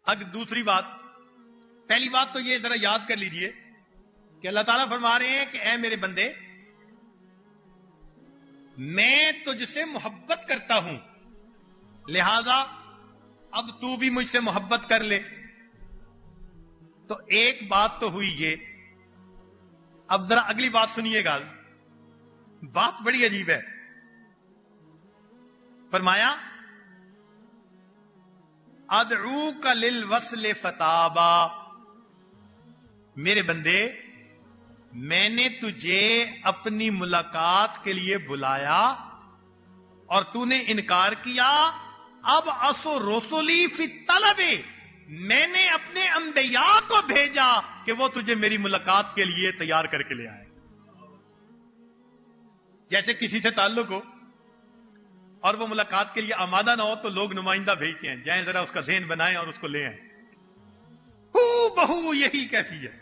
اب دوسری بات، پہلی بات تو یہ ذرا یاد کر لیجئے کہ اللہ تعالیٰ فرما رہے ہیں کہ اے میرے بندے، میں تجھ سے محبت کرتا ہوں، لہذا اب تو بھی مجھ سے محبت کر لے۔ تو ایک بات تو ہوئی یہ، اب ذرا اگلی بات سنیے گا، بات بڑی عجیب ہے۔ فرمایا ادعوک للوصل فتابا، میرے بندے میں نے تجھے اپنی ملاقات کے لیے بلایا اور تو نے انکار کیا، اب اسو رسولی فی الطلب، میں نے اپنے انبیاء کو بھیجا کہ وہ تجھے میری ملاقات کے لیے تیار کر کے لے آئے۔ جیسے کسی سے تعلق ہو اور وہ ملاقات کے لیے آمادہ نہ ہو تو لوگ نمائندہ بھیجتے ہیں، جائیں ذرا اس کا ذہن بنائیں اور اس کو لے آئیں۔ بہو یہی کیفیت۔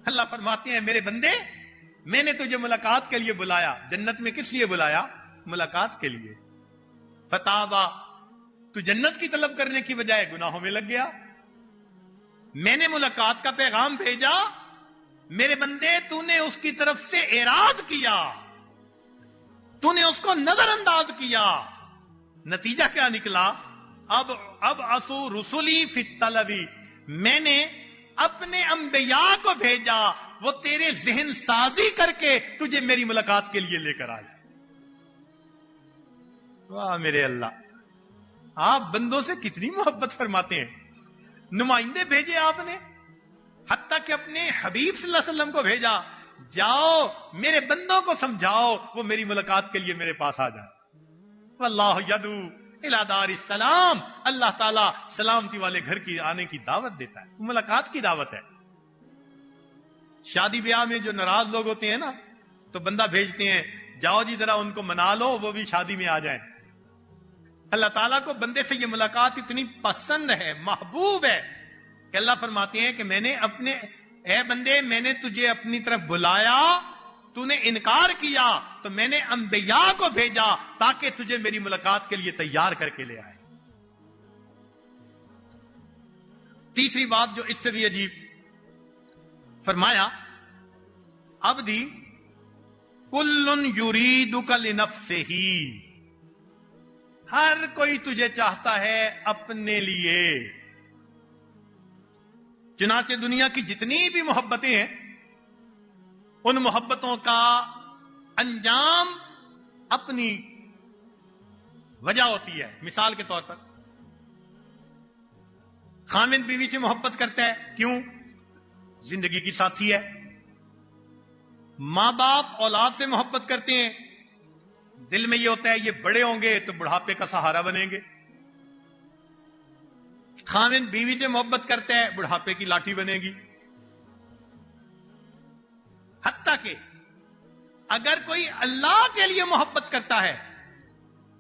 اللہ فرماتے ہیں میرے بندے میں نے تجھے ملاقات کے لیے بلایا، جنت میں کس لیے بلایا؟ ملاقات کے لیے۔ فتابا، تو جنت کی طلب کرنے کی بجائے گناہوں میں لگ گیا۔ میں نے ملاقات کا پیغام بھیجا، میرے بندے تو نے اس کی طرف سے اعراض کیا، تو نے اس کو نظر انداز کیا، نتیجہ کیا نکلا؟ اب اسو رسولی فی الطلب، میں نے اپنے انبیاء کو بھیجا، وہ تیرے ذہن سازی کر کے تجھے میری ملاقات کے لیے لے کر آئے۔ واہ میرے اللہ، آپ بندوں سے کتنی محبت فرماتے ہیں۔ نمائندے بھیجے آپ نے، حتیٰ کہ اپنے حبیب صلی اللہ علیہ وسلم کو بھیجا، جاؤ میرے بندوں کو سمجھاؤ وہ میری ملاقات کے لیے میرے پاس آ جائیں۔ واللہ یدعو الی دار السلام، اللہ تعالیٰ سلامتی والے گھر کی آنے کی دعوت دیتا ہے، ملاقات کی دعوت ہے۔ شادی بیاہ میں جو ناراض لوگ ہوتے ہیں نا، تو بندہ بھیجتے ہیں، جاؤ جی ذرا ان کو منا لو وہ بھی شادی میں آ جائیں۔ اللہ تعالیٰ کو بندے سے یہ ملاقات اتنی پسند ہے، محبوب ہے کہ اللہ فرماتے ہیں کہ میں نے اے بندے میں نے تجھے اپنی طرف بلایا، تو نے انکار کیا تو میں نے انبیاء کو بھیجا تاکہ تجھے میری ملاقات کے لیے تیار کر کے لے آئے۔ تیسری بات جو اس سے بھی عجیب، فرمایا عبدی کل یریدک لنفسہ، ہر کوئی تجھے چاہتا ہے اپنے لیے۔ چنانچہ دنیا کی جتنی بھی محبتیں ہیں ان محبتوں کا انجام اپنی وجہ ہوتی ہے۔ مثال کے طور پر خاوند بیوی سے محبت کرتا ہے، کیوں؟ زندگی کی ساتھی ہے۔ ماں باپ اولاد سے محبت کرتے ہیں، دل میں یہ ہوتا ہے یہ بڑے ہوں گے تو بڑھاپے کا سہارا بنیں گے۔ خاوند بیوی سے محبت کرتا ہے، بڑھاپے کی لاٹھی بنے گی۔ حتیٰ کہ اگر کوئی اللہ کے لیے محبت کرتا ہے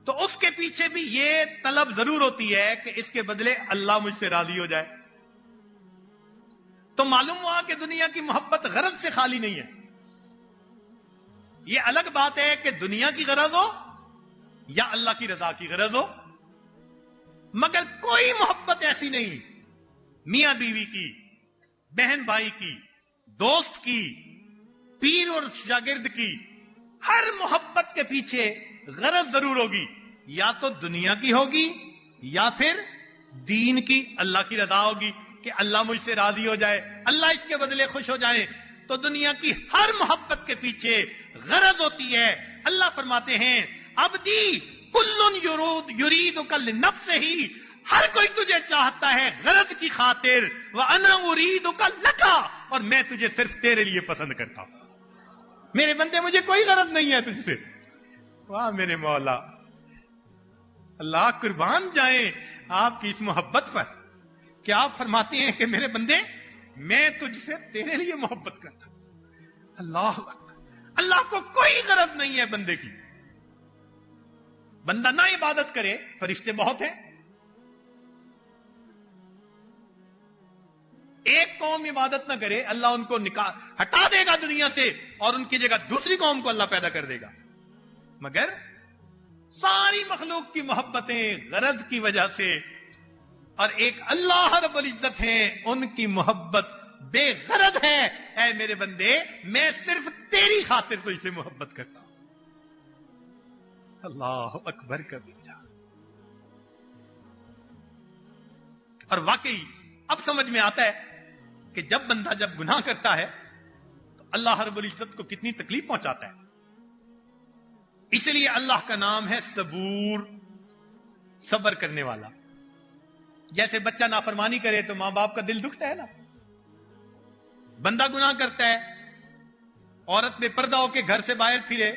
تو اس کے پیچھے بھی یہ طلب ضرور ہوتی ہے کہ اس کے بدلے اللہ مجھ سے راضی ہو جائے۔ تو معلوم ہوا کہ دنیا کی محبت غرض سے خالی نہیں ہے۔ یہ الگ بات ہے کہ دنیا کی غرض ہو یا اللہ کی رضا کی غرض ہو، مگر کوئی محبت ایسی نہیں، میاں بیوی کی، بہن بھائی کی، دوست کی، پیر اور شاگرد کی، ہر محبت کے پیچھے غرض ضرور ہوگی، یا تو دنیا کی ہوگی یا پھر دین کی، اللہ کی رضا ہوگی کہ اللہ مجھ سے راضی ہو جائے، اللہ اس کے بدلے خوش ہو جائے۔ تو دنیا کی ہر محبت کے پیچھے غرض ہوتی ہے۔ اللہ فرماتے ہیں عبدی کل یریدک لنفسہ، ہر کوئی تجھے چاہتا ہے غرض کی خاطر، وانا اریدک لک، اور میں تجھے صرف تیرے لیے پسند کرتا ہوں۔ میرے بندے مجھے کوئی غرض نہیں ہے تجھ سے۔ واہ میرے مولا، اللہ قربان جائیں آپ کی اس محبت پر کہ آپ فرماتے ہیں کہ میرے بندے میں تجھ سے تیرے لیے محبت کرتا ہوں۔ اللہ اکبر، اللہ کو کوئی غرض نہیں ہے بندے کی۔ بندہ نہ عبادت کرے، فرشتے بہت ہیں۔ ایک قوم عبادت نہ کرے، اللہ ان کو ہٹا دے گا دنیا سے اور ان کی جگہ دوسری قوم کو اللہ پیدا کر دے گا۔ مگر ساری مخلوق کی محبتیں غرض کی وجہ سے اور ایک اللہ رب العزت ہیں، ان کی محبت بے غرض ہے. اے میرے بندے، میں صرف تیری خاطر تجھ سے محبت کرتا ہوں. اللہ اکبر کبیرہ. اور واقعی اب سمجھ میں آتا ہے کہ جب بندہ جب گناہ کرتا ہے تو اللہ رب العزت کو کتنی تکلیف پہنچاتا ہے. اس لیے اللہ کا نام ہے صبور، صبر کرنے والا. جیسے بچہ نافرمانی کرے تو ماں باپ کا دل دکھتا ہے نا. بندہ گناہ کرتا ہے، عورت بے پردہ ہو کے گھر سے باہر پھرے،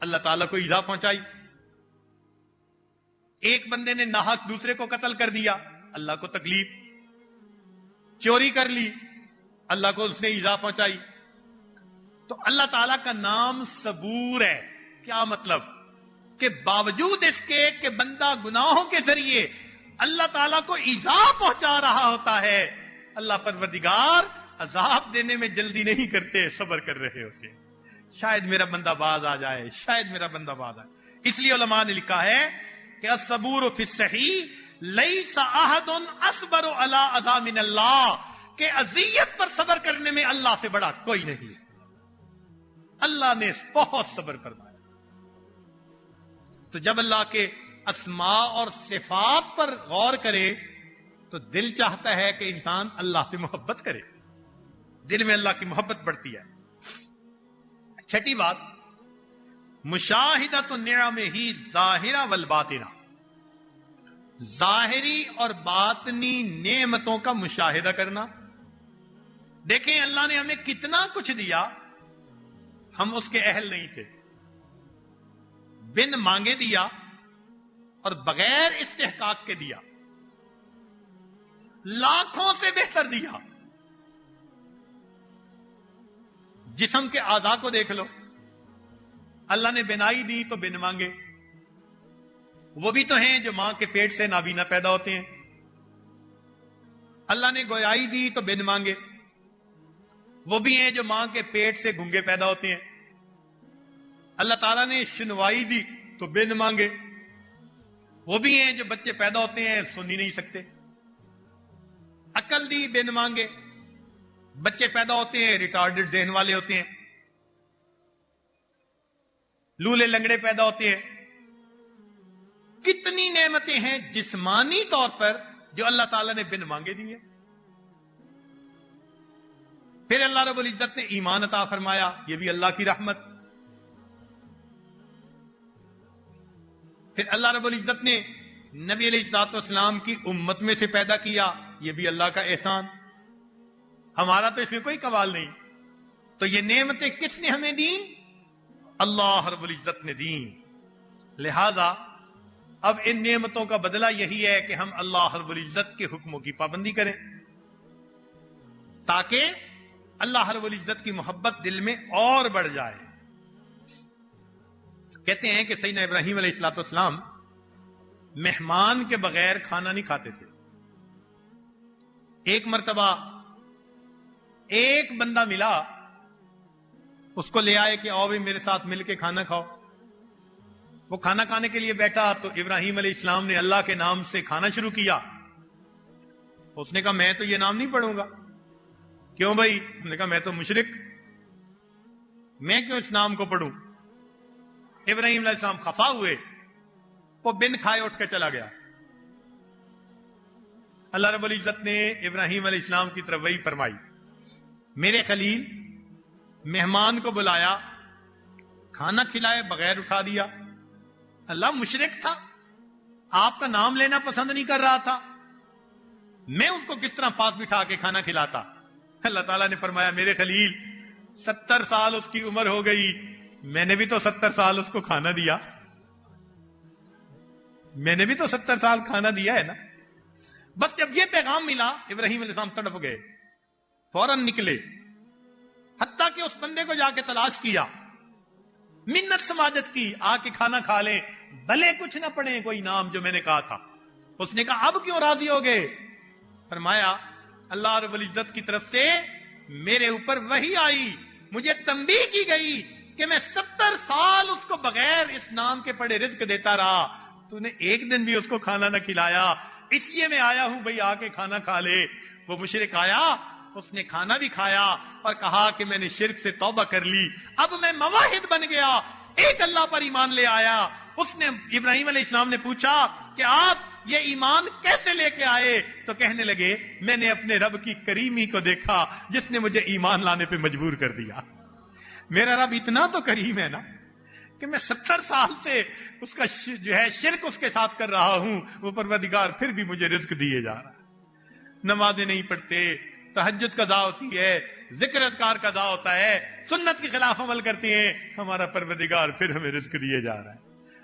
اللہ تعالیٰ کو ایذا پہنچائی. ایک بندے نے ناحق دوسرے کو قتل کر دیا، اللہ کو تکلیف. چوری کر لی، اللہ کو اس نے ایذا پہنچائی. تو اللہ تعالیٰ کا نام صبور ہے. کیا مطلب؟ کہ باوجود اس کے کہ بندہ گناہوں کے ذریعے اللہ تعالیٰ کو ایذا پہنچا رہا ہوتا ہے، اللہ پروردگار عذاب دینے میں جلدی نہیں کرتے، صبر کر رہے ہوتے. شاید میرا بندہ باز آ جائے، شاید میرا بندہ باز آئے. اس لیے علماء نے لکھا ہے کہ الصبور فی الصحیح لیس احد اصبر علی اذی من اللہ، کہ اذیت پر صبر کرنے میں اللہ سے بڑا کوئی نہیں. اللہ نے بہت صبر فرمایا. تو جب اللہ کے اسماء اور صفات پر غور کرے تو دل چاہتا ہے کہ انسان اللہ سے محبت کرے، دل میں اللہ کی محبت بڑھتی ہے. چھٹی بات، مشاہدۃ النعمہ ظاہرہ والباطنہ، ظاہری اور باطنی نعمتوں کا مشاہدہ کرنا. دیکھیں اللہ نے ہمیں کتنا کچھ دیا، ہم اس کے اہل نہیں تھے. بن مانگے دیا اور بغیر استحقاق کے دیا، لاکھوں سے بہتر دیا. جسم کے اعضاء کو دیکھ لو، اللہ نے بینائی دی تو بن مانگے. وہ بھی تو ہیں جو ماں کے پیٹ سے نابینا پیدا ہوتے ہیں. اللہ نے گویائی دی تو بن مانگے. وہ بھی ہیں جو ماں کے پیٹ سے گونگے پیدا ہوتے ہیں. اللہ تعالیٰ نے شنوائی دی تو بن مانگے. وہ بھی ہیں جو بچے پیدا ہوتے ہیں سن ہی نہیں سکتے. عقل دی بن مانگے. بچے پیدا ہوتے ہیں ریٹارڈڈ ذہن والے ہوتے ہیں، لولے لنگڑے پیدا ہوتے ہیں. کتنی نعمتیں ہیں جسمانی طور پر جو اللہ تعالیٰ نے بن مانگے دی ہیں. پھر اللہ رب العزت نے ایمان عطا فرمایا، یہ بھی اللہ کی رحمت. پھر اللہ رب العزت نے نبی علیہ الصلوۃ والسلام کی امت میں سے پیدا کیا، یہ بھی اللہ کا احسان. ہمارا تو اس میں کوئی قوال نہیں. تو یہ نعمتیں کس نے ہمیں دیں؟ اللہ رب العزت نے دیں. لہذا اب ان نعمتوں کا بدلہ یہی ہے کہ ہم اللہ رب العزت کے حکموں کی پابندی کریں، تاکہ اللہ رب العزت کی محبت دل میں اور بڑھ جائے. کہتے ہیں کہ سیدنا ابراہیم علیہ الصلوۃ والسلام مہمان کے بغیر کھانا نہیں کھاتے تھے. ایک مرتبہ ایک بندہ ملا، اس کو لے آئے کہ آؤ بھی میرے ساتھ مل کے کھانا کھاؤ. وہ کھانا کھانے کے لیے بیٹھا تو ابراہیم علیہ السلام نے اللہ کے نام سے کھانا شروع کیا. اس نے کہا میں تو یہ نام نہیں پڑھوں گا. کیوں بھائی؟ اس نے کہا میں تو مشرک، میں کیوں اس نام کو پڑھوں؟ ابراہیم علیہ السلام خفا ہوئے، وہ بن کھائے اٹھ کے چلا گیا. اللہ رب العزت نے ابراہیم علیہ السلام کی طرف وحی فرمائی، میرے خلیل مہمان کو بلایا، کھانا کھلائے بغیر اٹھا دیا. اللہ مشرک تھا، آپ کا نام لینا پسند نہیں کر رہا تھا، میں اس کو کس طرح پاس بٹھا کے کھانا کھلاتا؟ اللہ تعالیٰ نے فرمایا میرے خلیل 70 سال اس کی عمر ہو گئی، میں نے بھی تو 70 سال اس کو کھانا دیا، میں نے بھی تو 70 سال کھانا دیا ہے نا. بس جب یہ پیغام ملا ابراہیم علیہ السلام تڑپ گئے، فوراً نکلے، حتیٰ کہ اس بندے کو جا کے تلاش کیا، منت سماجت کی، آ کے کھانا کھا لیں، بھلے کچھ نہ پڑے کوئی نام جو میں نے کہا تھا. اس نے کہا اب کیوں راضی ہو گئے؟ فرمایا اللہ رب العزت کی طرف سے میرے اوپر وحی آئی، مجھے تنبیہ کی گئی کہ میں 70 سال اس کو بغیر اس نام کے پڑے رزق دیتا رہا، تو نے ایک دن بھی اس کو کھانا نہ کھلایا. اس لیے میں آیا ہوں بھئی آ کے کھانا کھا لے. وہ مشرک آیا, اس نے کھانا بھی کھایا اور کہا کہ میں نے شرک سے توبہ کر لی, اب میں موحد بن گیا, ایک اللہ پر ایمان لے آیا. اس نے ابراہیم علیہ السلام نے پوچھا کہ آپ یہ ایمان کیسے لے کے آئے؟ تو کہنے لگے میں نے اپنے رب کی کریمی کو دیکھا جس نے مجھے ایمان لانے پہ مجبور کر دیا. میرا رب اتنا تو کریم ہے نا کہ میں 70 سال سے اس کا جو ہے شرک اس کے ساتھ کر رہا ہوں, وہ پروردگار پھر بھی مجھے رزق دیے جا رہا ہے. نمازیں نہیں پڑھتے, تہجد قضا ہوتی ہے, ذکر اذکار قضا ہوتا ہے, سنت کے خلاف عمل کرتے ہیں, ہمارا پروردگار پھر ہمیں رزق دیے جا رہا ہے.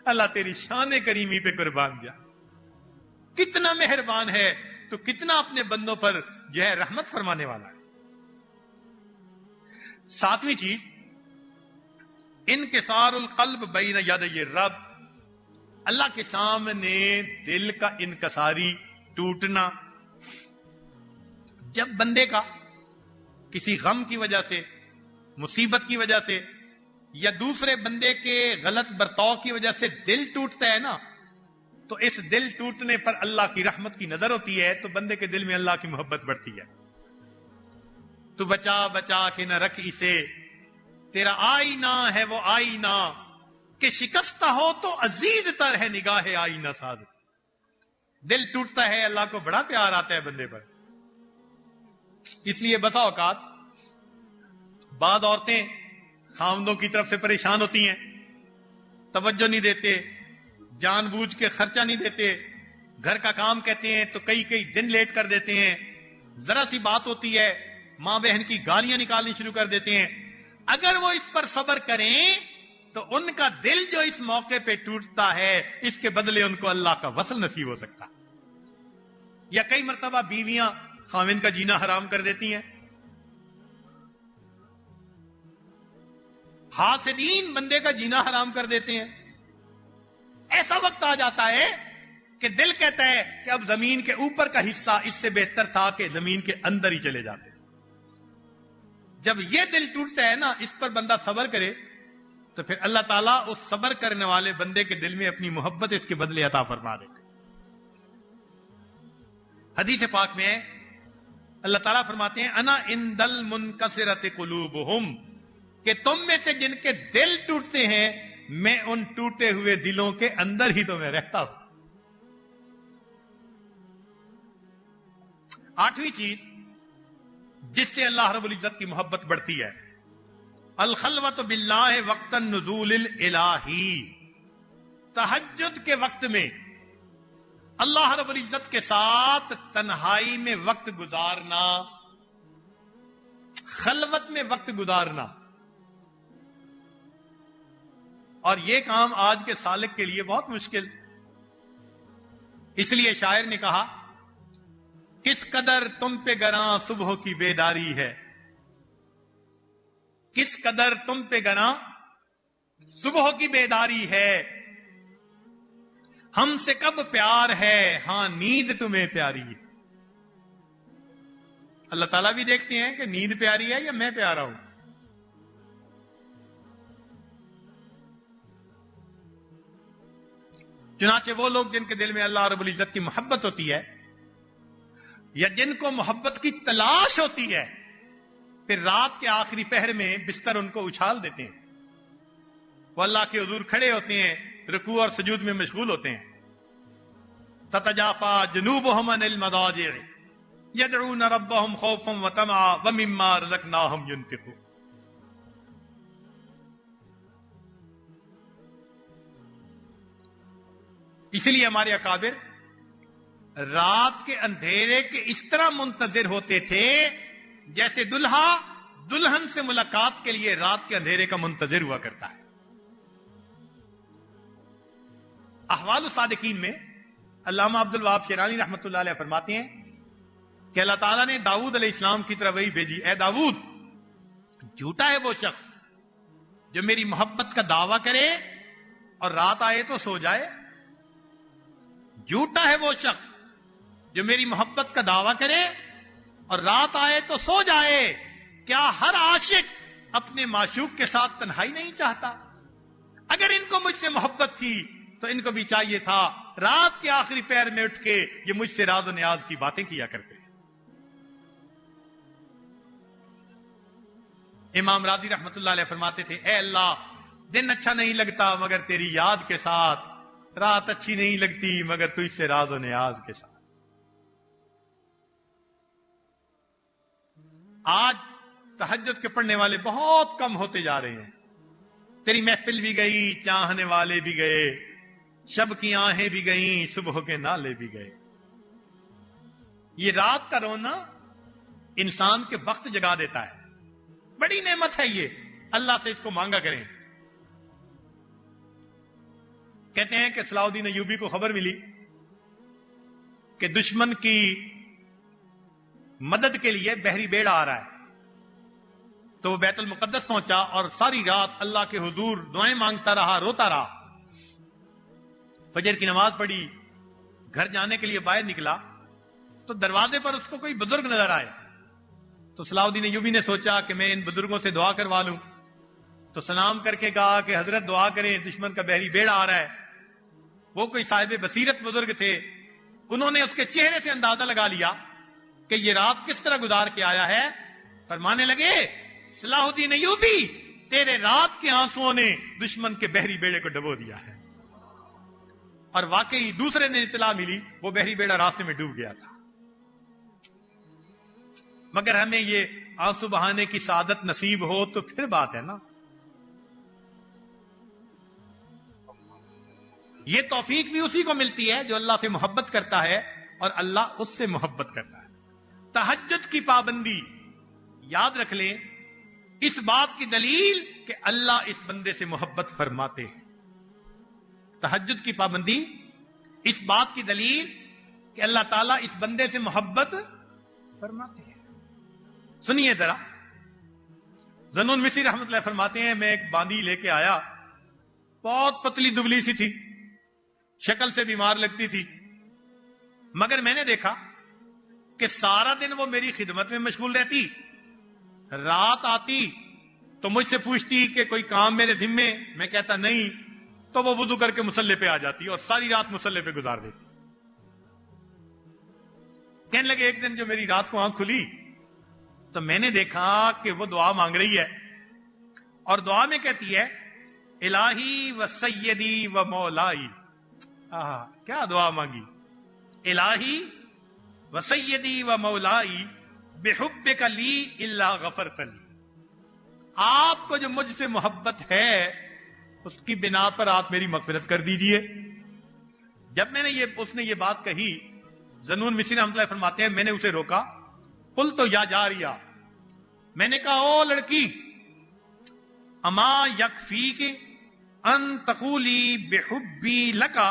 اللہ تیری شان کریمی پہ قربان جا, کتنا مہربان ہے تو کتنا اپنے بندوں پر جو ہے رحمت فرمانے والا ہے. 7ویں چیز, انکسار القلب بین یدی الرب, اللہ کے سامنے دل کا انکساری ٹوٹنا. جب بندے کا کسی غم کی وجہ سے, مصیبت کی وجہ سے یا دوسرے بندے کے غلط برتاؤ کی وجہ سے دل ٹوٹتا ہے نا, تو اس دل ٹوٹنے پر اللہ کی رحمت کی نظر ہوتی ہے, تو بندے کے دل میں اللہ کی محبت بڑھتی ہے. تو بچا بچا کے نہ رکھ اسے, تیرا آئینہ ہے وہ آئینہ کہ شکستہ ہو تو عزیز تر ہے نگاہ آئینہ ساز. دل ٹوٹتا ہے, اللہ کو بڑا پیار آتا ہے بندے پر. اس لیے بسا اوقات بعض عورتیں خاوندوں کی طرف سے پریشان ہوتی ہیں, توجہ نہیں دیتے, جان بوجھ کے خرچہ نہیں دیتے, گھر کا کام کہتے ہیں تو کئی دن لیٹ کر دیتے ہیں, ذرا سی بات ہوتی ہے ماں بہن کی گالیاں نکالنی شروع کر دیتے ہیں. اگر وہ اس پر صبر کریں تو ان کا دل جو اس موقع پہ ٹوٹتا ہے اس کے بدلے ان کو اللہ کا وصل نصیب ہو سکتا. یا کئی مرتبہ بیویاں خاوند کا جینا حرام کر دیتی ہیں, حاسدین بندے کا جینا حرام کر دیتے ہیں. ایسا وقت آ جاتا ہے کہ دل کہتا ہے کہ اب زمین کے اوپر کا حصہ اس سے بہتر تھا کہ زمین کے اندر ہی چلے جاتے. جب یہ دل ٹوٹتا ہے نا, اس پر بندہ صبر کرے تو پھر اللہ تعالیٰ اس صبر کرنے والے بندے کے دل میں اپنی محبت اس کے بدلے عطا فرما دیتے. حدیث پاک میں اللہ تعالیٰ فرماتے ہیں انا عند المنکسرۃ قلوبہم, کہ تم میں سے جن کے دل ٹوٹتے ہیں میں ان ٹوٹے ہوئے دلوں کے اندر ہی تو میں رہتا ہوں. 8ویں چیز جس سے اللہ رب العزت کی محبت بڑھتی ہے, الخلوۃ باللہ وقت النزول الالہی, تہجد کے وقت میں اللہ رب العزت کے ساتھ تنہائی میں وقت گزارنا, خلوت میں وقت گزارنا. اور یہ کام آج کے سالک کے لیے بہت مشکل. اس لیے شاعر نے کہا کس قدر تم پہ گراں صبح کی بیداری ہے, کس قدر تم پہ گراں صبح کی بیداری ہے, ہم سے کب پیار ہے ہاں نیند تمہیں پیاری ہے. اللہ تعالیٰ بھی دیکھتے ہیں کہ نیند پیاری ہے یا میں پیارا ہوں. چنانچہ وہ لوگ جن کے دل میں اللہ رب العزت کی محبت ہوتی ہے یا جن کو محبت کی تلاش ہوتی ہے, پھر رات کے آخری پہر میں بستر ان کو اچھال دیتے ہیں, وہ اللہ کے حضور کھڑے ہوتے ہیں, رکوع اور سجود میں مشغول ہوتے ہیں. تتجافا جنوبہم عن المضاجع یدعون ربہم خوفا وطمعا ومما رزقناہم ینفقون. اسی لیے ہمارے اکابر رات کے اندھیرے کے اس طرح منتظر ہوتے تھے جیسے دلہا دلہن سے ملاقات کے لیے رات کے اندھیرے کا منتظر ہوا کرتا ہے. احوال الصادقین میں علامہ عبد الوہاب شیرانی رحمۃ اللہ علیہ فرماتے ہیں کہ اللہ تعالیٰ نے داؤد علیہ السلام کی طرف وحی بھیجی, اے داؤد جھوٹا ہے وہ شخص جو میری محبت کا دعویٰ کرے اور رات آئے تو سو جائے. جھوٹا ہے وہ شخص جو میری محبت کا دعویٰ کرے اور رات آئے تو سو جائے. کیا ہر عاشق اپنے معشوق کے ساتھ تنہائی نہیں چاہتا؟ اگر ان کو مجھ سے محبت تھی تو ان کو بھی چاہیے تھا رات کے آخری پہر میں اٹھ کے یہ مجھ سے راز و نیاز کی باتیں کیا کرتے. امام راضی رحمت اللہ علیہ فرماتے تھے اے اللہ دن اچھا نہیں لگتا مگر تیری یاد کے ساتھ، رات اچھی نہیں لگتی مگر تجھ سے راز و نیاز کے ساتھ. آج تہجد کے پڑھنے والے بہت کم ہوتے جا رہے ہیں. تیری محفل بھی گئی، چاہنے والے بھی گئے، شب کی آہیں بھی گئیں، صبح کے نالے بھی گئے. یہ رات کا رونا انسان کے وقت جگا دیتا ہے، بڑی نعمت ہے یہ، اللہ سے اس کو مانگا کریں. کہتے ہیں کہ صلاح الدین ایوبی کو خبر ملی کہ دشمن کی مدد کے لیے بحری بیڑا آ رہا ہے، تو وہ بیت المقدس پہنچا اور ساری رات اللہ کے حضور دعائیں مانگتا رہا، روتا رہا. فجر کی نماز پڑھی، گھر جانے کے لیے باہر نکلا تو دروازے پر اس کو کوئی بزرگ نظر آئے. تو صلاح الدین ایوبی نے سوچا کہ میں ان بزرگوں سے دعا کروا لوں. تو سلام کر کے کہا کہ حضرت دعا کریں، دشمن کا بحری بیڑا آ رہا ہے. وہ کوئی صاحب بصیرت بزرگ تھے، انہوں نے اس کے چہرے سے اندازہ لگا لیا کہ یہ رات کس طرح گزار کے آیا ہے. فرمانے لگے صلاح الدین ایوبی تیرے رات کے آنسوؤں نے دشمن کے بحری بیڑے کو ڈبو دیا ہے. اور واقعی دوسرے دن اطلاع ملی وہ بحری بیڑا راستے میں ڈوب گیا تھا. مگر ہمیں یہ آنسو بہانے کی سعادت نصیب ہو تو پھر بات ہے نا. یہ توفیق بھی اسی کو ملتی ہے جو اللہ سے محبت کرتا ہے اور اللہ اس سے محبت کرتا ہے. تہجد کی پابندی یاد رکھ لیں اس بات کی دلیل کہ اللہ اس بندے سے محبت فرماتے ہیں. تہجد کی پابندی اس بات کی دلیل کہ اللہ تعالیٰ اس بندے سے محبت فرماتے ہیں. سنیے ذرا، ذنون مصری رحمت اللہ فرماتے ہیں میں ایک باندی لے کے آیا، بہت پتلی دبلی سی تھی، شکل سے بیمار لگتی تھی، مگر میں نے دیکھا کہ سارا دن وہ میری خدمت میں مشغول رہتی. رات آتی تو مجھ سے پوچھتی کہ کوئی کام میرے ذمے، میں کہتا نہیں، تو وہ وضو کر کے مصلے پہ آ جاتی اور ساری رات مصلے پہ گزار دیتی. کہنے لگے ایک دن جو میری رات کو آنکھ کھلی تو میں نے دیکھا کہ وہ دعا مانگ رہی ہے اور دعا میں کہتی ہے الہی و سیدی و مولائی. کیا دعا مانگی، الہی و سیدی و مولائی بحبک لی الا غفرت لی. آپ کو جو مجھ سے محبت ہے اس کی بنا پر آپ میری مغفرت کر دیجئے. جب میں نے اس نے یہ بات کہی، ذنون مصری رحمۃ اللہ فرماتے ہیں میں نے اسے روکا. قلت یا جاریہ، میں نے کہا او لڑکی، اما یکفیک ان تقولی بحبی لکا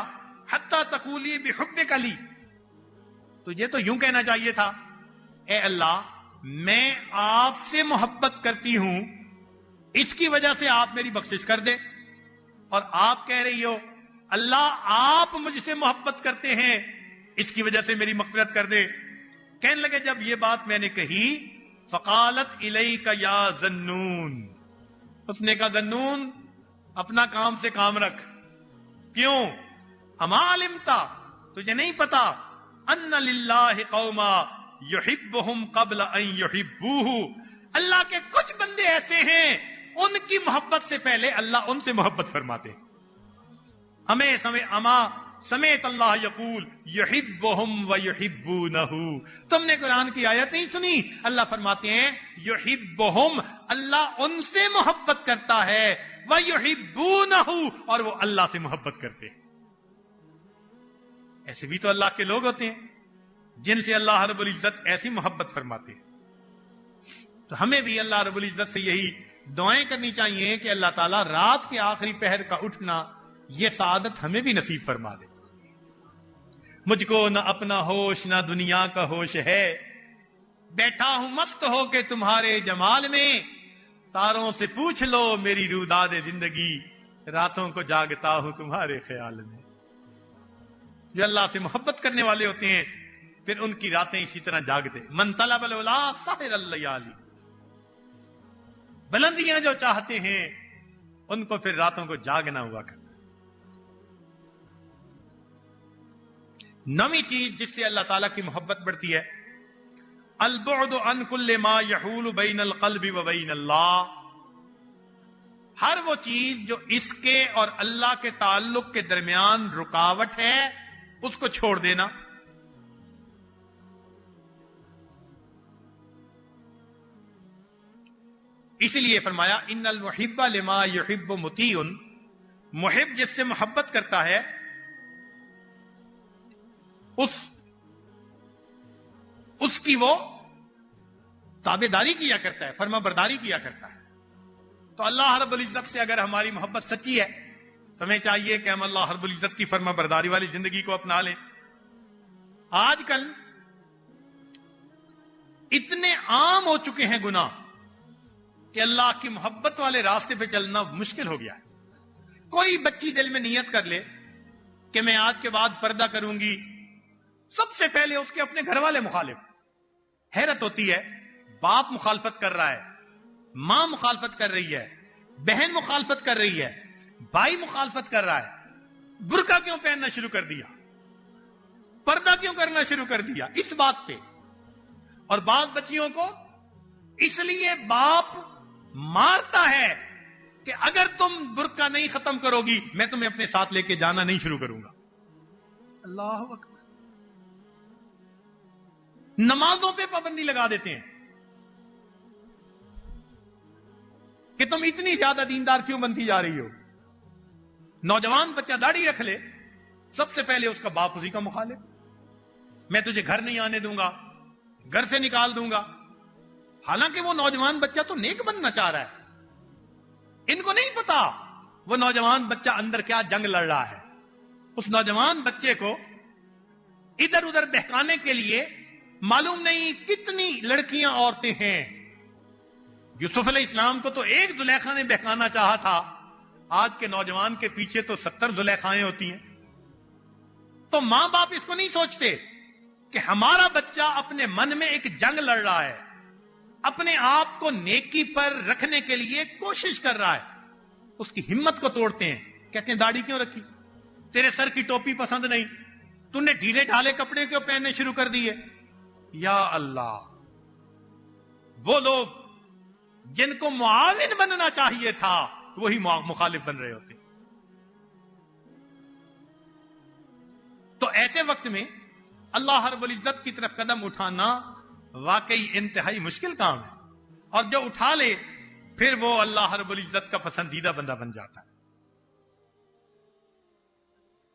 حتی تقولی بحبک لی. تجھے تو یوں کہنا چاہیے تھا اے اللہ میں آپ سے محبت کرتی ہوں، اس کی وجہ سے آپ میری بخشش کر دے. اور آپ کہہ رہی ہو اللہ آپ مجھ سے محبت کرتے ہیں، اس کی وجہ سے میری مغفرت کر دے. کہنے لگے جب یہ بات میں نے کہی فقالت الیک یا ذنون، اس نے کہا ذنون اپنا کام سے کام رکھ. کیوں؟ اما علمتا، تجھے نہیں پتا ان للہ قوما یحبہم قبل ان یحبوہ، اللہ کے کچھ بندے ایسے ہیں ان کی محبت سے پہلے اللہ ان سے محبت فرماتے. ہمیں اما سمیت اللہ یقول یحبہم و یحبونہ. تم نے قرآن کی آیت نہیں سنی؟ اللہ فرماتے ہیں یحبہم، اللہ ان سے محبت کرتا ہے، و یحبونہ، اور وہ اللہ سے محبت کرتے ہیں. ایسے بھی تو اللہ کے لوگ ہوتے ہیں جن سے اللہ رب العزت ایسی محبت فرماتے ہیں. تو ہمیں بھی اللہ رب العزت سے یہی دعائیں کرنی چاہیے کہ اللہ تعالیٰ رات کے آخری پہر کا اٹھنا یہ سعادت ہمیں بھی نصیب فرما دے. مجھ کو نہ اپنا ہوش نہ دنیا کا ہوش ہے، بیٹھا ہوں مست ہو کے تمہارے جمال میں، تاروں سے پوچھ لو میری روداد زندگی، راتوں کو جاگتا ہوں تمہارے خیال میں. جو اللہ سے محبت کرنے والے ہوتے ہیں پھر ان کی راتیں اسی طرح جاگتے. من طلب العلا سحر اللیالی، بلندیاں جو چاہتے ہیں ان کو پھر راتوں کو جاگنا ہوا کرتا. 9ویں چیز جس سے اللہ تعالیٰ کی محبت بڑھتی ہے، البعد عن کل ما یحول بین القلب و بین اللہ، ہر وہ چیز جو اس کے اور اللہ کے تعلق کے درمیان رکاوٹ ہے اس کو چھوڑ دینا۔ اسی لیے فرمایا ان المحب لما یحب مطیع، محب جس سے محبت کرتا ہے اس کی وہ تابعداری کیا کرتا ہے، فرما برداری کیا کرتا ہے۔ تو اللہ رب العزت سے اگر ہماری محبت سچی ہے تو ہمیں چاہیے کہ ہم اللہ رب العزت کی فرما برداری والی زندگی کو اپنا لیں۔ آج کل اتنے عام ہو چکے ہیں گناہ کہ اللہ کی محبت والے راستے پہ چلنا مشکل ہو گیا ہے۔ کوئی بچی دل میں نیت کر لے کہ میں آج کے بعد پردہ کروں گی، سب سے پہلے اس کے اپنے گھر والے مخالف۔ حیرت ہوتی ہے، باپ مخالفت کر رہا ہے، ماں مخالفت کر رہی ہے، بہن مخالفت کر رہی ہے، بھائی مخالفت کر رہا ہے، برقع کیوں پہننا شروع کر دیا، پردہ کیوں کرنا شروع کر دیا، اس بات پہ۔ اور بعض بچیوں کو اس لیے باپ مارتا ہے کہ اگر تم برقع نہیں ختم کرو گی میں تمہیں اپنے ساتھ لے کے جانا نہیں شروع کروں گا۔ اللہ اکبر، نمازوں پہ پابندی لگا دیتے ہیں کہ تم اتنی زیادہ دیندار کیوں بنتی جا رہی ہو۔ نوجوان بچہ داڑھی رکھ لے، سب سے پہلے اس کا باپ اسی کا مخالف، میں تجھے گھر نہیں آنے دوں گا، گھر سے نکال دوں گا۔ حالانکہ وہ نوجوان بچہ تو نیک بننا چاہ رہا ہے، ان کو نہیں پتا وہ نوجوان بچہ اندر کیا جنگ لڑ رہا ہے۔ اس نوجوان بچے کو ادھر ادھر بہکانے کے لیے معلوم نہیں کتنی لڑکیاں عورتیں ہیں۔ یوسف علیہ السلام کو تو ایک زلیخا نے بہکانا چاہا تھا، آج کے نوجوان کے پیچھے تو 70 زلیخائیں ہوتی ہیں۔ تو ماں باپ اس کو نہیں سوچتے کہ ہمارا بچہ اپنے من میں ایک جنگ لڑ رہا ہے، اپنے آپ کو نیکی پر رکھنے کے لیے کوشش کر رہا ہے، اس کی ہمت کو توڑتے ہیں، کہتے ہیں داڑھی کیوں رکھی، تیرے سر کی ٹوپی پسند نہیں، تو نے ڈھیلے ڈھالے کپڑے کیوں پہننے شروع کر دیے۔ یا اللہ، وہ لوگ جن کو معاون بننا چاہیے تھا وہی مخالف بن رہے ہوتے۔ تو ایسے وقت میں اللہ رب العزت کی طرف قدم اٹھانا واقعی انتہائی مشکل کام ہے، اور جو اٹھا لے پھر وہ اللہ رب العزت کا پسندیدہ بندہ بن جاتا ہے۔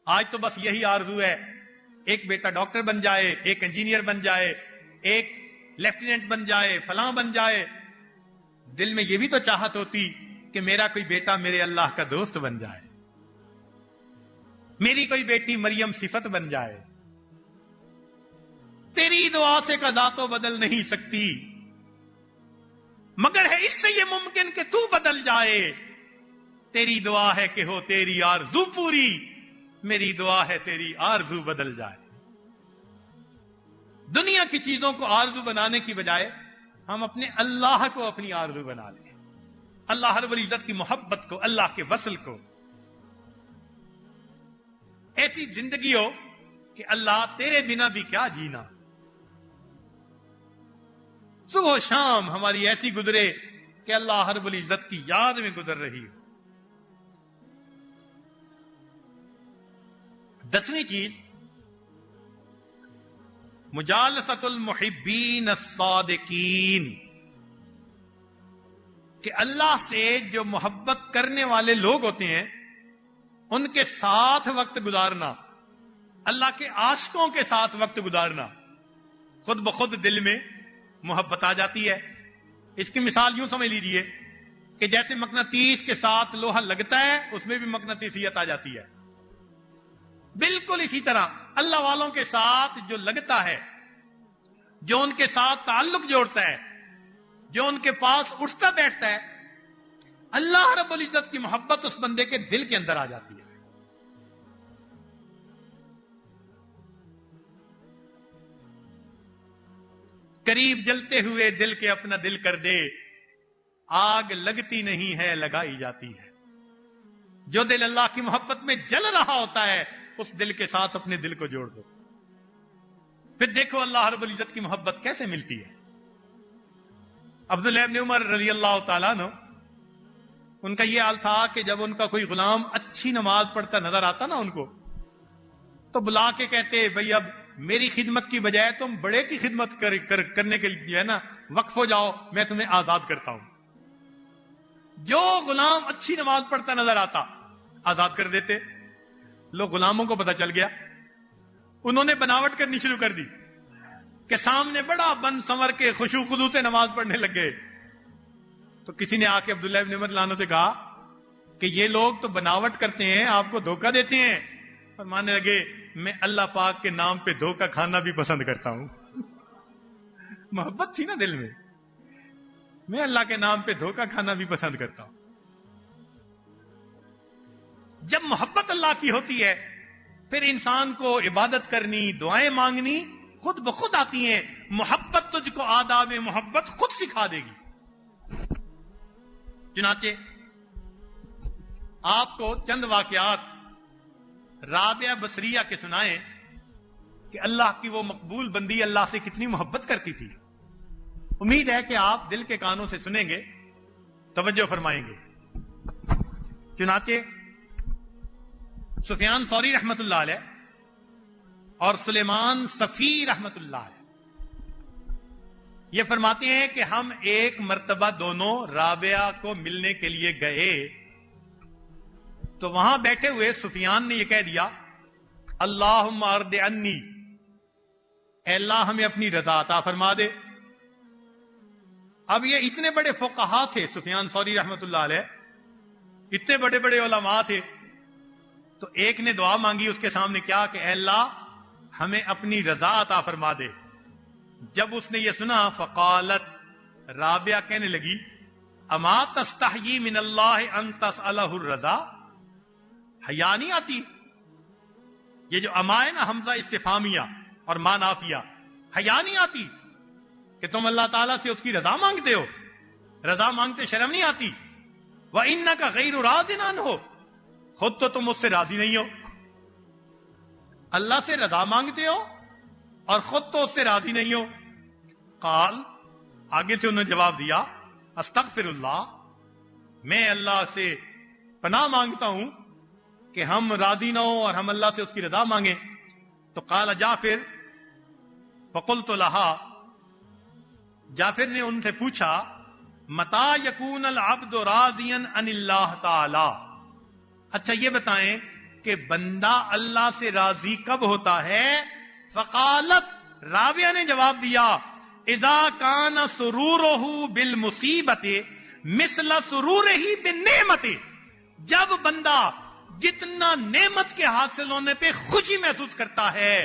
آج تو بس یہی آرزو ہے، ایک بیٹا ڈاکٹر بن جائے، ایک انجینئر بن جائے، ایک لیفٹیننٹ بن جائے، فلاں بن جائے۔ دل میں یہ بھی تو چاہت ہوتی کہ میرا کوئی بیٹا میرے اللہ کا دوست بن جائے، میری کوئی بیٹی مریم صفت بن جائے۔ تیری دعا سے قضا تو بدل نہیں سکتی، مگر ہے اس سے یہ ممکن کہ تو بدل جائے۔ تیری دعا ہے کہ ہو تیری آرزو پوری، میری دعا ہے تیری آرزو بدل جائے۔ دنیا کی چیزوں کو آرزو بنانے کی بجائے ہم اپنے اللہ کو اپنی آرزو بنا لیں، اللہ رب العزت کی محبت کو، اللہ کے وصل کو۔ ایسی زندگی ہو کہ اللہ تیرے بنا بھی کیا جینا، صبح و شام ہماری ایسی گزرے کہ اللہ رب العزت کی یاد میں گزر رہی ہو۔ 10ویں چیز، مجالسۃ المحبین الصادقین، کہ اللہ سے جو محبت کرنے والے لوگ ہوتے ہیں ان کے ساتھ وقت گزارنا، اللہ کے عاشقوں کے ساتھ وقت گزارنا، خود بخود دل میں محبت آ جاتی ہے۔ اس کی مثال یوں سمجھ لیجئے کہ جیسے مقناطیس کے ساتھ لوہا لگتا ہے اس میں بھی مقناطیسیت آ جاتی ہے، بالکل اسی طرح اللہ والوں کے ساتھ جو لگتا ہے، جو ان کے ساتھ تعلق جوڑتا ہے، جو ان کے پاس اٹھتا بیٹھتا ہے، اللہ رب العزت کی محبت اس بندے کے دل کے اندر آ جاتی ہے۔ قریب جلتے ہوئے دل کے اپنا دل کر دے، آگ لگتی نہیں ہے لگائی جاتی ہے۔ جو دل اللہ کی محبت میں جل رہا ہوتا ہے اس دل کے ساتھ اپنے دل کو جوڑ دو۔ پھر دیکھو اللہ رب العزت کی محبت کیسے ملتی ہے. عبداللہ ابن عمر رضی اللہ تعالیٰ عنہ، ان کا یہ حال تھا کہ جب ان کا کوئی غلام اچھی نماز پڑھتا نظر آتا نا ان کو، تو بلا کے کہتے بھئی اب میری خدمت کی بجائے تم بڑے کی خدمت کرنے کے لیے ہے نا وقف ہو جاؤ، میں تمہیں آزاد کرتا ہوں. جو غلام اچھی نماز پڑھتا نظر آتا آزاد کر دیتے. لوگ غلاموں کو پتہ چل گیا، انہوں نے بناوٹ کرنی شروع کر دی کہ سامنے بڑا بند سنور کے خشوع خضوع سے نماز پڑھنے لگ گئے. تو کسی نے آ کے عبداللہ ابن عمر لانو سے کہا کہ یہ لوگ تو بناوٹ کرتے ہیں، آپ کو دھوکہ دیتے ہیں. فرمانے لگے میں اللہ پاک کے نام پہ دھوکہ کھانا بھی پسند کرتا ہوں. محبت تھی نا دل میں، میں اللہ کے نام پہ دھوکہ کھانا بھی پسند کرتا ہوں. جب محبت اللہ کی ہوتی ہے پھر انسان کو عبادت کرنی، دعائیں مانگنی خود بخود آتی ہیں. محبت تجھ کو آداب محبت خود سکھا دے گی. چنانچہ آپ کو چند واقعات رابعہ بصریہ کے سنائیں کہ اللہ کی وہ مقبول بندی اللہ سے کتنی محبت کرتی تھی. امید ہے کہ آپ دل کے کانوں سے سنیں گے، توجہ فرمائیں گے. چنانچہ سفیان ثوری رحمت اللہ علیہ اور سلیمان صفی رحمت اللہ علیہ یہ فرماتے ہیں کہ ہم ایک مرتبہ دونوں رابعہ کو ملنے کے لیے گئے تو وہاں بیٹھے ہوئے سفیان نے یہ کہہ دیا اللہم ارض عنی، اے اللہ ہمیں اپنی رضا عطا فرما دے. اب یہ اتنے بڑے فقہا تھے سفیان ثوری رحمت اللہ علیہ، اتنے بڑے بڑے علماء تھے. تو ایک نے دعا مانگی اس کے سامنے کیا کہ اے اللہ ہمیں اپنی رضا عطا فرما دے. جب اس نے یہ سنا فقالت، رابعہ کہنے لگی اما تستحیی من اللہ ان تسألہ الرضا، حیا نہیں آتی؟ یہ جو اما ہے نا حمزہ استفہامیہ اور ما نافیہ، حیا نہیں آتی کہ تم اللہ تعالیٰ سے اس کی رضا مانگتے ہو؟ رضا مانگتے شرم نہیں آتی؟ وَإِنَّكَ غَيْرُ رَاضٍ عَنْهُ، خود تو تم اس سے راضی نہیں ہو. اللہ سے رضا مانگتے ہو اور خود تو اس سے راضی نہیں ہو. قال، آگے سے انہوں نے جواب دیا استغفر اللہ، میں اللہ سے پناہ مانگتا ہوں کہ ہم راضی نہ ہوں اور ہم اللہ سے اس کی رضا مانگیں. تو قال جعفر فقلت لها، جعفر نے ان سے پوچھا متا یکون العبد راضیا عن اللہ تعالی، اچھا یہ بتائیں کہ بندہ اللہ سے راضی کب ہوتا ہے؟ فقالت، رابعہ نے جواب دیا اذا کان سرورہ بالمصیبت مثل سرورہ بالنعمت، جب بندہ جتنا نعمت کے حاصل ہونے پہ خوشی محسوس کرتا ہے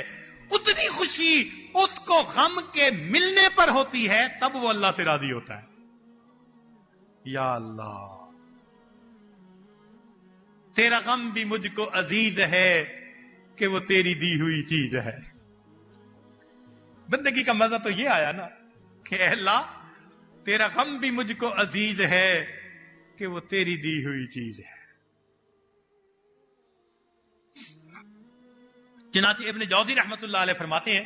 اتنی خوشی اس کو غم کے ملنے پر ہوتی ہے، تب وہ اللہ سے راضی ہوتا ہے. یا اللہ تیرا غم بھی مجھ کو عزیز ہے کہ وہ تیری دی ہوئی چیز ہے. بندگی کا مزہ تو یہ آیا نا کہ اے اللہ تیرا غم بھی مجھ کو عزیز ہے کہ وہ تیری دی ہوئی چیز ہے. چنانچہ ابن جوزی رحمت اللہ علیہ فرماتے ہیں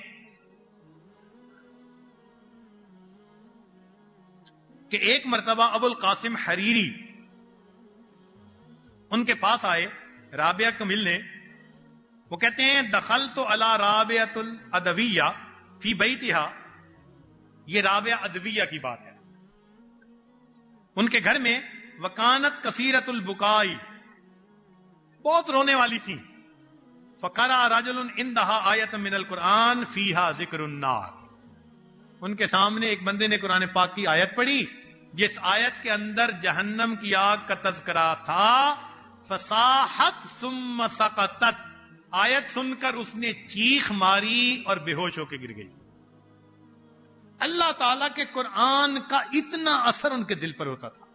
کہ ایک مرتبہ ابو القاسم حریری ان کے پاس آئے رابعہ کو ملنے. وہ کہتے ہیں دخلت علی رابعۃ الادویہ فی بیتہا، یہ رابعہ ادویہ کی بات ہے. ان کے گھر میں وکانت کثیرۃ البکائی، بہت رونے والی تھی. فقرأ رجل عندها آیۃ من القرآن فیہا ذکر النار، ان کے سامنے ایک بندے نے قرآن پاک کی آیت پڑھی جس آیت کے اندر جہنم کی آگ کا تذکرہ تھا. فصاحت ثم سقطت، آیت سن کر اس نے چیخ ماری اور بے ہوش ہو کے گر گئی. اللہ تعالیٰ کے قرآن کا اتنا اثر ان کے دل پر ہوتا تھا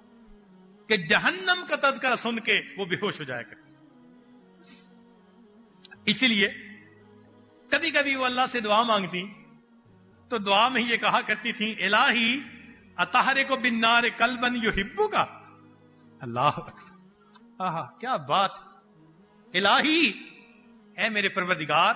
کہ جہنم کا تذکرہ سن کے وہ بے ہوش ہو جایا کرتے. اسی لیے کبھی کبھی وہ اللہ سے دعا مانگتی تو دعا میں یہ کہا کرتی تھی الہی اطہرک بالنار قلبا یحبک. اللہ اکبر، آہا کیا بات. الہی، اے میرے پروردگار،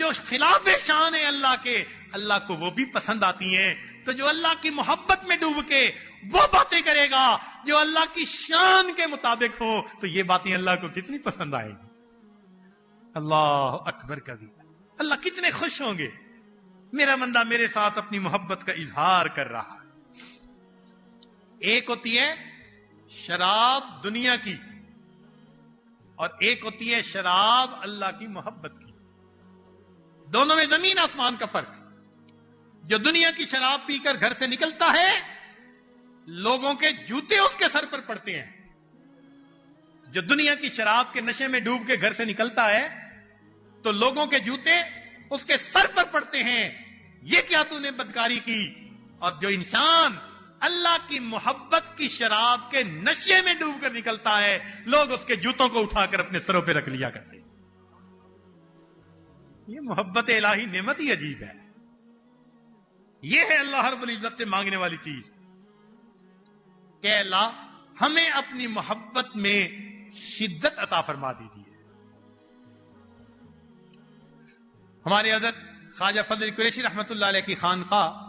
جو خلاف شان ہے اللہ کے، اللہ کو وہ بھی پسند آتی ہیں. تو جو اللہ کی محبت میں ڈوب کے وہ باتیں کرے گا جو اللہ کی شان کے مطابق ہو، تو یہ باتیں اللہ کو کتنی پسند آئے گی. اللہ اکبر کبھی. اللہ کتنے خوش ہوں گے، میرا بندہ میرے ساتھ اپنی محبت کا اظہار کر رہا ہے. ایک ہوتی ہے شراب دنیا کی اور ایک ہوتی ہے شراب اللہ کی محبت کی. دونوں میں زمین آسمان کا فرق. جو دنیا کی شراب پی کر گھر سے نکلتا ہے، لوگوں کے جوتے اس کے سر پر پڑتے ہیں. جو دنیا کی شراب کے نشے میں ڈوب کے گھر سے نکلتا ہے تو لوگوں کے جوتے اس کے سر پر پڑتے ہیں، یہ کیا تو نے بدکاری کی. اور جو انسان اللہ کی محبت کی شراب کے نشے میں ڈوب کر نکلتا ہے، لوگ اس کے جوتوں کو اٹھا کر اپنے سروں پہ رکھ لیا کرتے ہیں. یہ محبت الہی نعمت ہی عجیب ہے. یہ ہے اللہ رب العزت سے مانگنے والی چیز کہ اللہ ہمیں اپنی محبت میں شدت عطا فرما دیجیے. ہمارے حضرت خواجہ فضل قریشی رحمت اللہ علیہ کی خانقاہ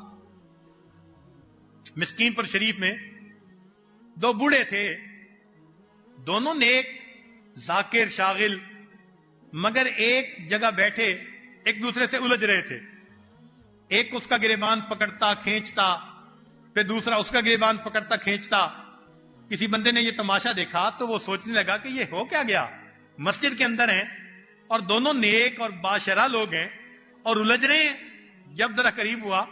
مسکین پور شریف میں دو بوڑھے تھے، دونوں نیک ذاکر شاغل، مگر ایک جگہ بیٹھے ایک دوسرے سے الجھ رہے تھے. ایک اس کا گریبان پکڑتا کھینچتا، پھر دوسرا اس کا گریبان پکڑتا کھینچتا. کسی بندے نے یہ تماشا دیکھا تو وہ سوچنے لگا کہ یہ ہو کیا گیا. مسجد کے اندر ہیں اور دونوں نیک اور باشرہ لوگ ہیں اور الجھ رہے ہیں. جب ذرا قریب ہوا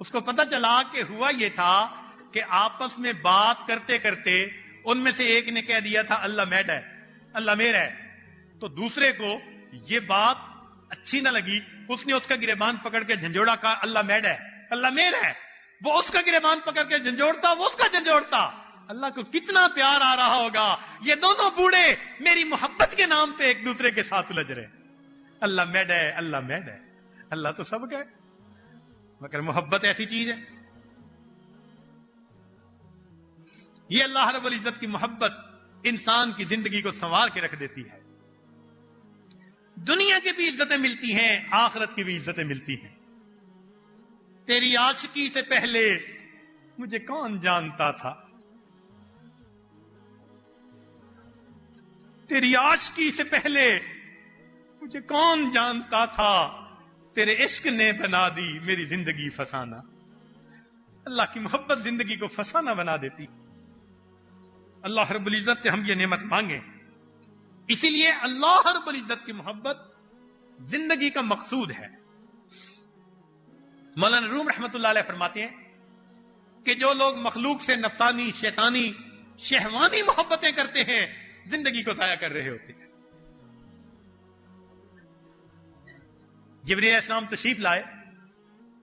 اس کو پتہ چلا کہ ہوا یہ تھا کہ آپس میں بات کرتے کرتے ان میں سے ایک نے کہہ دیا تھا اللہ میڈ ہے، اللہ میر ہے. تو دوسرے کو یہ بات اچھی نہ لگی، اس نے اس کا گریبان پکڑ کے جھنجھوڑا، کہا اللہ میڈ ہے، اللہ میر ہے. وہ اس کا گریبان پکڑ کے جھنجھوڑتا، وہ اس کا جھنجھوڑتا. اللہ کو کتنا پیار آ رہا ہوگا. یہ دونوں بوڑھے میری محبت کے نام پہ ایک دوسرے کے ساتھ الجھ رہے. اللہ میڈ ہے، اللہ میڈ ہے. اللہ تو سب کا ہے، مگر محبت ایسی چیز ہے. یہ اللہ رب العزت کی محبت انسان کی زندگی کو سنوار کے رکھ دیتی ہے. دنیا کی بھی عزتیں ملتی ہیں، آخرت کی بھی عزتیں ملتی ہیں. تیری عاشقی سے پہلے مجھے کون جانتا تھا، تیری عاشقی سے پہلے مجھے کون جانتا تھا، تیرے عشق نے بنا دی میری زندگی فسانہ. اللہ کی محبت زندگی کو فسانہ بنا دیتی. اللہ رب العزت سے ہم یہ نعمت مانگیں. اسی لیے اللہ رب العزت کی محبت زندگی کا مقصود ہے. مولانا روم رحمت اللہ علیہ فرماتے ہیں کہ جو لوگ مخلوق سے نفسانی، شیطانی، شہوانی محبتیں کرتے ہیں زندگی کو ضائع کر رہے ہوتے ہیں. جبریل علیہ السلام تشریف لائے،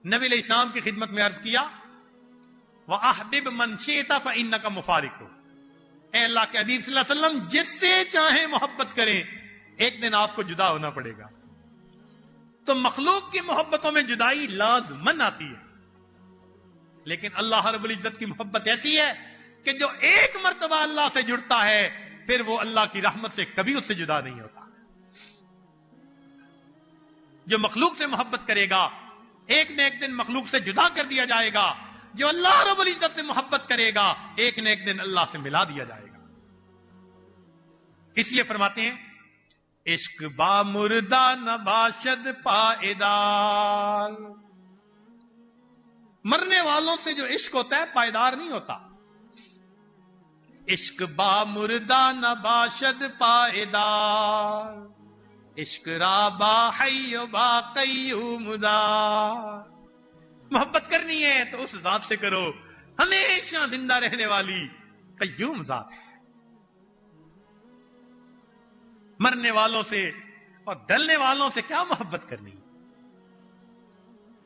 نبی علیہ السلام کی خدمت میں عرض کیا وَأَحْبِبْ مَنْ شِئْتَ فَإِنَّكَ مُفَارِقُ. اے اللہ کے حبیب صلی اللہ علیہ وسلم، جس سے چاہیں محبت کریں، ایک دن آپ کو جدا ہونا پڑے گا. تو مخلوق کی محبتوں میں جدائی لازمن آتی ہے، لیکن اللہ رب العزت کی محبت ایسی ہے کہ جو ایک مرتبہ اللہ سے جڑتا ہے پھر وہ اللہ کی رحمت سے کبھی اس سے جدا نہیں ہوتا. جو مخلوق سے محبت کرے گا ایک نہ ایک دن مخلوق سے جدا کر دیا جائے گا. جو اللہ رب العزت سے محبت کرے گا ایک نہ ایک دن اللہ سے ملا دیا جائے گا. اس لیے فرماتے ہیں عشق با مردہ نہ باشد پائیدار. مرنے والوں سے جو عشق ہوتا ہے پائیدار نہیں ہوتا. عشق با مردہ نہ باشد پائیدار، عشق را با حی و با قیوم دار. محبت کرنی ہے تو اس ذات سے کرو ہمیشہ زندہ رہنے والی قیوم ذات ہے. مرنے والوں سے اور ڈلنے والوں سے کیا محبت کرنی.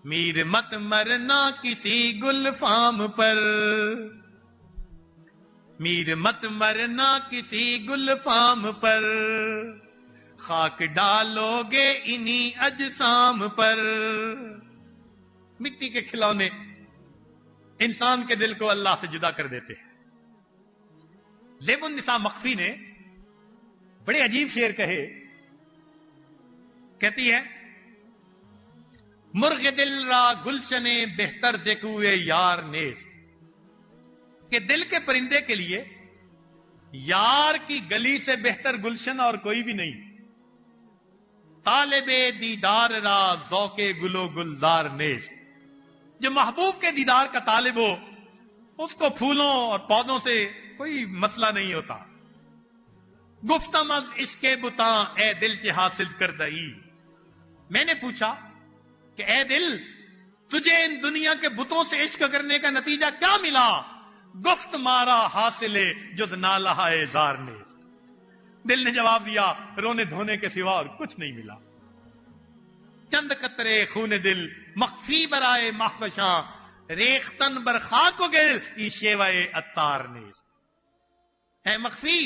میر مت مرنا کسی گل فام پر، میر مت مرنا کسی گل فام پر، خاک ڈالو گے انہی اجسام پر. مٹی کے کھلونے انسان کے دل کو اللہ سے جدا کر دیتے ہیں. زیب النساء مخفی نے بڑے عجیب شعر کہے. کہتی ہے مرغ دل را گلشن بہتر زکوے یار نیست، کہ دل کے پرندے کے لیے یار کی گلی سے بہتر گلشن اور کوئی بھی نہیں۔ طالب دیدار را ذوق گلو گلزار نیست، جو محبوب کے دیدار کا طالب ہو اس کو پھولوں اور پودوں سے کوئی مسئلہ نہیں ہوتا۔ گفتم از عشق بتاں اے دل کے حاصل کردئی، میں نے پوچھا کہ اے دل تجھے ان دنیا کے بتوں سے عشق کرنے کا نتیجہ کیا ملا؟ گفت مارا حاصل جز نالہ زار نیست، دل نے جواب دیا رونے دھونے کے سوا اور کچھ نہیں ملا۔ چند قطرے خون دل مخفی برائے محبشاں، ریختن بر خاک و گل ای شیوائے اتار نیست۔ اے مخفی،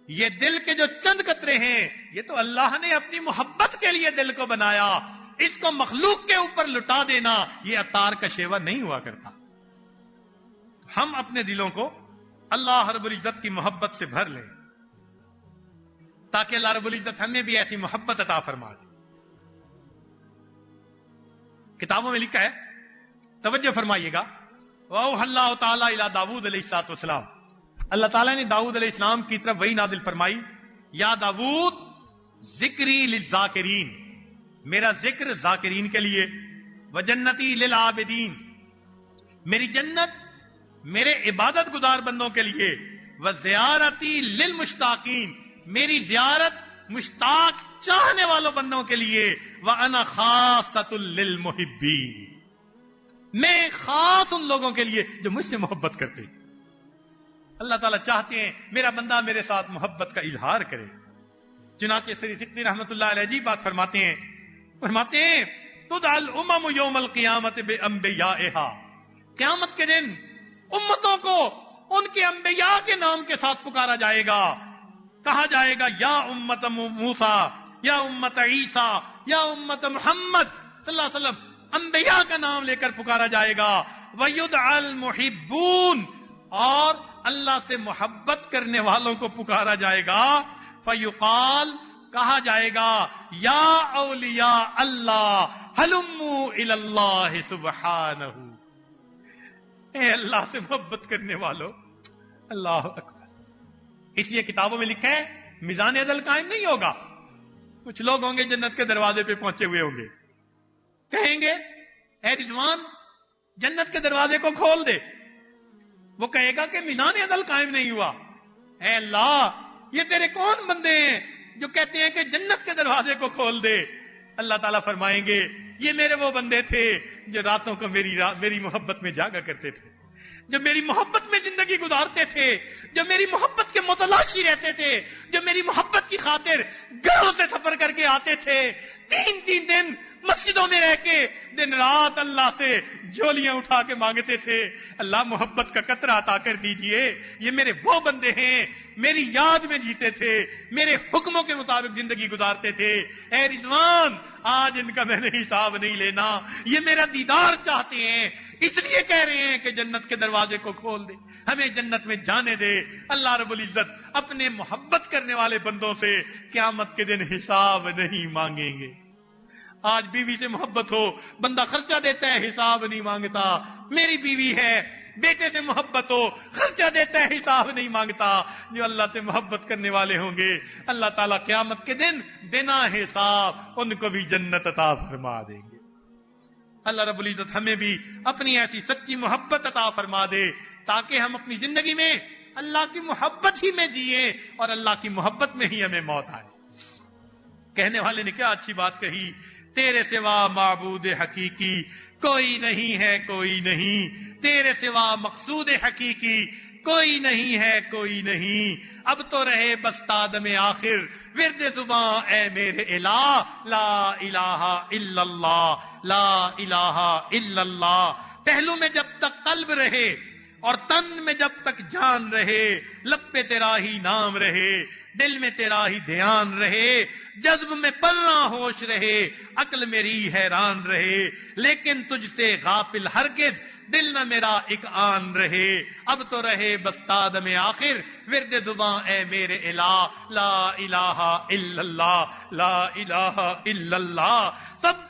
یہ دل کے جو چند قطرے ہیں یہ تو اللہ نے اپنی محبت کے لیے دل کو بنایا، اس کو مخلوق کے اوپر لٹا دینا یہ عطار کا شیوا نہیں ہوا کرتا۔ ہم اپنے دلوں کو اللہ رب العزت کی محبت سے بھر لیں تاکہ اللہ رب العزت ہمیں بھی ایسی محبت عطا فرما دے۔ کتابوں میں لکھا ہے، توجہ فرمائیے گا، وَأَوْحَى اللَّهُ تَعَالَى إِلَى داؤد علیہ الصلوۃ والسلام، اللہ تعالیٰ نے داؤد علیہ السلام کی طرف وحی نازل فرمائی، یا داؤد ذکری للذاکرین، میرا ذکر ذاکرین کے لیے، وجنتی للعابدین، میری جنت میرے عبادت گزار بندوں کے لیے، وزیارتی للمشتاقین، میری زیارت مشتاق چاہنے والوں بندوں کے لیے، وَأَنَا خَاصَّةٌ لِّلْمُحِبِّينَ، میں خاص ان لوگوں کے لیے جو مجھ سے محبت کرتے ہیں۔ اللہ تعالیٰ چاہتے ہیں میرا بندہ میرے ساتھ محبت کا اظہار کرے۔ چنانچہ سری سکتی رحمت اللہ علیہ عجیب بات فرماتے ہیں تدعى الامم یوم القیامت بانبیائها، قیامت کے دن امتوں کو ان کے انبیاء کے نام کے ساتھ پکارا جائے گا، کہا جائے گا یا امت موسیٰ، یا امت عیسیٰ، یا امت محمد صلی اللہ علیہ وسلم، انبیاء کا نام لے کر پکارا جائے گا۔ وَيُدْعَى الْمُحِبُّونَ، اور اللہ سے محبت کرنے والوں کو پکارا جائے گا۔ فَيُقَال، کہا جائے گا یا اولیاء اللہ ہلموا الی اللہ سبحانہ، اے اللہ سے محبت کرنے والوں، اللہ اکبر۔ اس لیے کتابوں میں لکھا ہے میزان عدل قائم نہیں ہوگا، کچھ لوگ ہوں گے جنت کے دروازے پہ پہنچے ہوئے ہوں گے، کہیں گے اے رضوان جنت کے دروازے کو کھول دے، وہ کہے گا کہ میزان عدل قائم نہیں ہوا۔ اے اللہ یہ تیرے کون بندے ہیں جو کہتے ہیں کہ جنت کے دروازے کو کھول دے؟ اللہ تعالیٰ فرمائیں گے یہ میرے وہ بندے تھے جو راتوں کو میری محبت میں جاگا کرتے تھے، جو میری محبت میں زندگی گزارتے تھے، جو میری محبت کے متلاشی رہتے تھے، جو میری محبت کی خاطر گھروں سے سفر کر کے آتے تھے، 3 دن مسجدوں میں رہ کے دن رات اللہ سے جھولیاں اٹھا کے مانگتے تھے، اللہ محبت کا قطرہ عطا کر دیجئے۔ یہ میرے وہ بندے ہیں میری یاد میں جیتے تھے، میرے حکموں کے مطابق زندگی گزارتے تھے۔ اے رضوان آج ان کا میں نے حساب نہیں لینا، یہ میرا دیدار چاہتے ہیں، اس لیے کہہ رہے ہیں کہ جنت کے دروازے کو کھول دے، ہمیں جنت میں جانے دے۔ اللہ رب العزت اپنے محبت کرنے والے بندوں سے قیامت کے دن حساب نہیں مانگیں گے۔ آج بیوی سے محبت ہو، بندہ خرچہ دیتا ہے حساب نہیں مانگتا، میری بیوی ہے، بیٹے سے محبت ہو، خرچہ دیتا ہے حساب نہیں مانگتا۔ جو اللہ سے محبت کرنے والے ہوں گے اللہ تعالیٰ قیامت کے دن بنا حساب ان کو بھی جنت عطا فرما دیں گے۔ اللہ رب العزت ہمیں بھی اپنی ایسی سچی محبت عطا فرما دے تاکہ ہم اپنی زندگی میں اللہ کی محبت ہی میں جیے اور اللہ کی محبت میں ہی ہمیں موت آئے۔ کہنے والے نے کیا اچھی بات کہی، تیرے سوا معبود حقیقی کوئی نہیں ہے، کوئی نہیں، تیرے سوا مقصود حقیقی کوئی نہیں ہے، کوئی نہیں، اب تو رہے بس تادم آخر ورد زباں اے میرے الہ، لا الہ الا اللہ، لا الہ الا اللہ۔ پہلو میں جب تک قلب رہے اور تن میں جب تک جان رہے، لب پہ تیرا ہی نام رہے، دل میں تیرا ہی دھیان رہے، جذب میں پلنا ہوش رہے، عقل میری حیران رہے، لیکن تجھ سے غافل ہرگز دل نہ میرا ایک آن رہے، اب تو رہے بس تادم آخر ورد زباں اے میرے الہ، لا الہ الا اللہ، لا الہ الا اللہ۔ سب